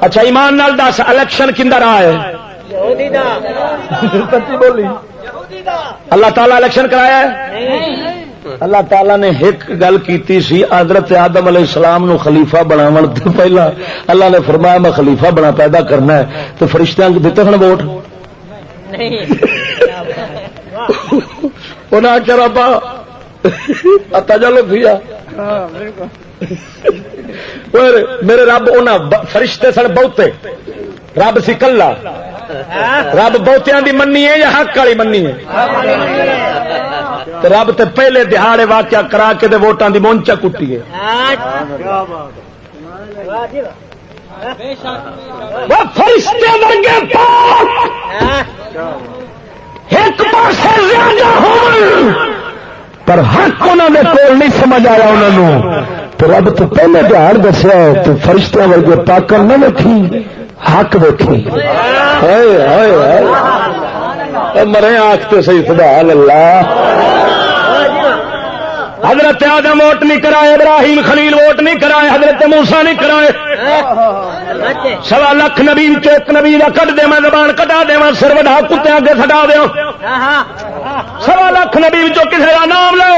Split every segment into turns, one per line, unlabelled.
اچھا ایمان نال دس الیکشن کندر آئے سچی بولی اللہ تعالیٰ الیکشن کرایا ہے اللہ تعالیٰ نے ایک گل کیتی سی حضرت آدم علیہ السلام نو خلیفہ بناون تو پہلا اللہ نے فرمایا میں خلیفہ بنا پیدا کرنا ہے تو فرشتیاں کو دیتے سن ووٹ انہیں آخیا ربا پتا چلو کیا میرے رب فرشتے سن بہتے رب سی کلا رب بہتیاں دی مننی ہے یا حق والی مننی ہے رب تے پہلے دہاڑے واقعہ کرا کے دے ووٹاں دی مونچا کٹی ہے فرشتے ورگے ایک پاسے زیادہ ہون پر حق انہوں نے کول نہیں سمجھ آیا انہوں تو رب تو پہلے دہاڑ دسیا تو فرشتوں ورگے پاکر نہ ویکھی حق ویکھی مرے آختے صحیح سبحان اللہ حضرت آدم ووٹ نہیں کرائے ابراہیم خلیل ووٹ نہیں کرائے حضرت موسیٰ نہیں کرائے 1.25 لاکھ نبی ایک نبی کا کٹ دے میں زبان کٹا دے میں سر وڈا کتے اگے سٹا دیا 1.25 لاکھ نبی کسی کا نام لے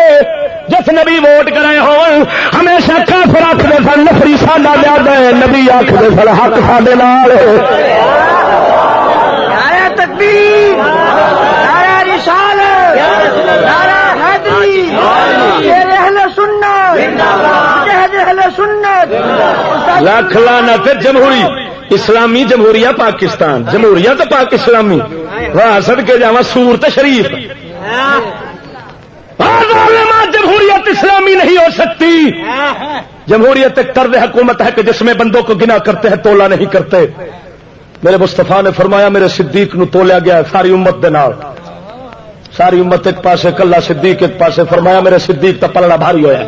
جس نبی ووٹ کرائے ہو ہمیشہ کافر آخر سن نفری ساڈا لیا گئے نبی آخر سن حق ساڈے نال نعرہ تکبیر نعرہ رسالت نعرہ حیدری اہل سنت لاکھ لعنت جمہوری اسلامی جمہوریہ پاکستان جمہوریہ تو پاک اسلامی واہ صدقے جاواں سور تے شریف جمہوریت اسلامی نہیں ہو سکتی جمہوریت ایک طرز حکومت ہے کہ جس میں بندوں کو گنا کرتے ہیں تولا نہیں کرتے میرے مصطفیٰ نے فرمایا میرے صدیق نو تولیا گیا ساری امت دے نال ساری امت ایک پاسے کلا صدیق ایک پاسے فرمایا میرے صدیق تا پلڑا بھاری ہویا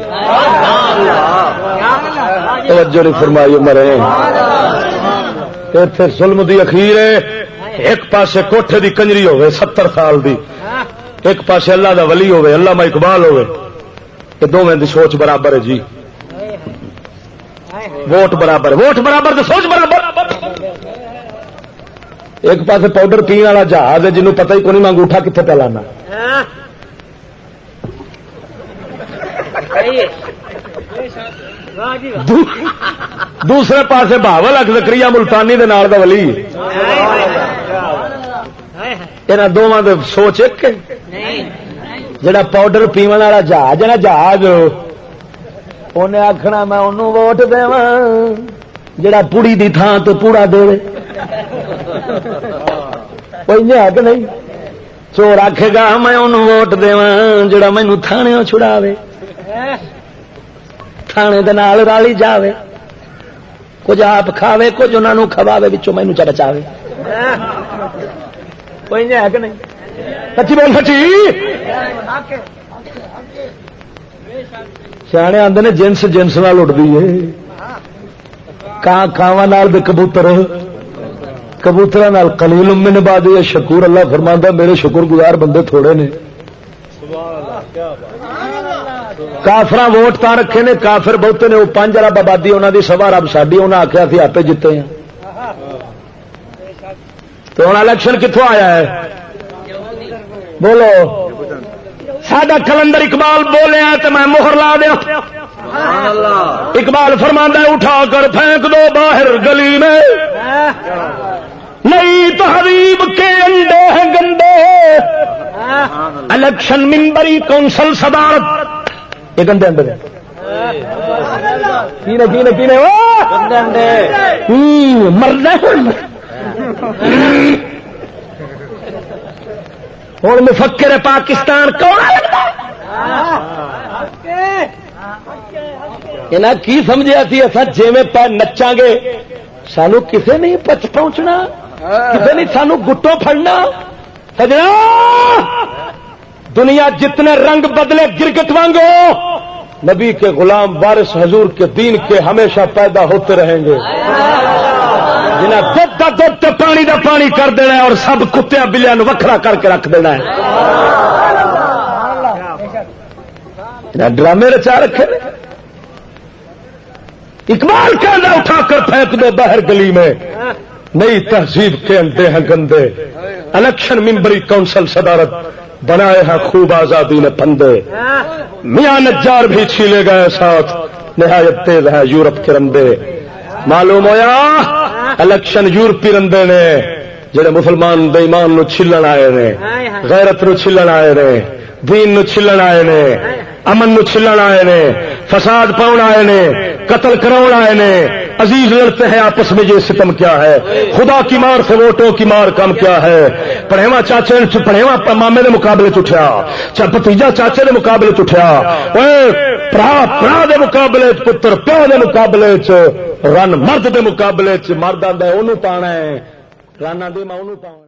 توجہ نہیں فرمائی مرے ایتھے ظلم دی اخیر ہے ایک پاسے کوٹھے دی کنجری ہوے 70 سال دی ایک پاسے اللہ دا ولی ہوے علامہ اقبال ہوے کہ دونوں دی سوچ برابر ہے جی ووٹ برابر تو سوچ برابر ایک پاسے پاؤڈر پینے والا جہاز ہے جنہوں پتہ ہی کوئی نہیں انگوٹھا کتنے پہ لانا دوسرے پاسے بہاول اک زکریا ملتانی دے نال دا ولی انہاں دوواں دے سوچ ایک جڑا پاؤڈر پیون والا جہاز ہے نا جہاز انہیں آخنا میں انہوں ووٹ دیواں جڑا پوڑی دی تھان تو پوڑا دے کوئی ہے کہ نہیں چور آکھے گا میں انہوں ووٹ دیواں جڑا مینوں تھانے چھڑاوے تھانے دے نال رالی جاوے کچھ آپ کھاوے کچھ انہاں نوں کھواوے وچوں مینوں چا بچاوے کوئی ہے کہ نہیں سچی بول سچی سیانے آندے نے جنس جنس نال اڑدی ہے کاں کاواں نال دے کبوتراں نال قلیل من عبادی شکور اللہ فرماندا میرے شکر گزار بندے تھوڑے نے کافراں ووٹ تا رکھے نے کافر بہتے نے وہ 5 ارب آبادی انہاں دی 1.25 ارب ساڈی انہاں آکھیا سی آپے جیتے ہیں تو ہن الیکشن کتھوں آیا ہے بولو ساڈا کلندر اقبال بولیا تو میں مہر لا دیا اقبال فرماندا ہے اٹھا کر پھینک دو باہر گلی میں نئی تہذیب کے انڈے ہیں گندے الیکشن ممبری کونسل صدارت یہ گندے انڈے کینے مرد ہوں مفکر پاکستان کون کی سمجھا سی اصا جی پہ نچاں گے سانو کسے نہیں پہنچنا کسے نہیں سانو گٹوں پھڑنا سجنا دنیا جتنے رنگ بدلے گرگٹ وانگو نبی کے غلام وارث حضور کے دین کے ہمیشہ پیدا ہوتے رہیں گے جنہیں دودھ کا دودھ پانی کا پانی کر دینا ہے اور سب کتیا بلیاں وکھرا کر کے رکھ دینا ہے ڈرامے رچا رکھے اقبال کہنا اٹھا کر پھینک دو باہر گلی میں، نئی تہذیب کے انڈے ہیں گندے، الیکشن ممبری کونسل صدارت بنائے ہیں خوب آزادی نے پندے، میاں نجار بھی چھیلے گئے ساتھ، نہایت تیز ہے یورپ کے رندے۔ معلوم ہویا الیکشن یورپی رندے نے جڑے مسلمان دے ایمان نو چھلن آئے نے، غیرت نو چھلن آئے نے، دین نو چھلن آئے نے، امن نو چھلن آئے نے، فساد پاؤن آئے نے، قتل کراؤن آئے نے۔ عزیز لڑتے ہیں آپس میں، یہ ستم کیا ہے؟ خدا کی مار سے ووٹوں کی مار کم کیا ہے؟ پڑھےواں چاچے پڑھےواں مامے دے مقابلے چٹھیا، بھتیجا چاچے دے مقابلے چٹھیا، پرا دے مقابلے پتر پیو دے مقابلے رن مرد دے مقابلے مرد آندا اونوں پانا ہے، رن آندی میں اونوں پاؤں۔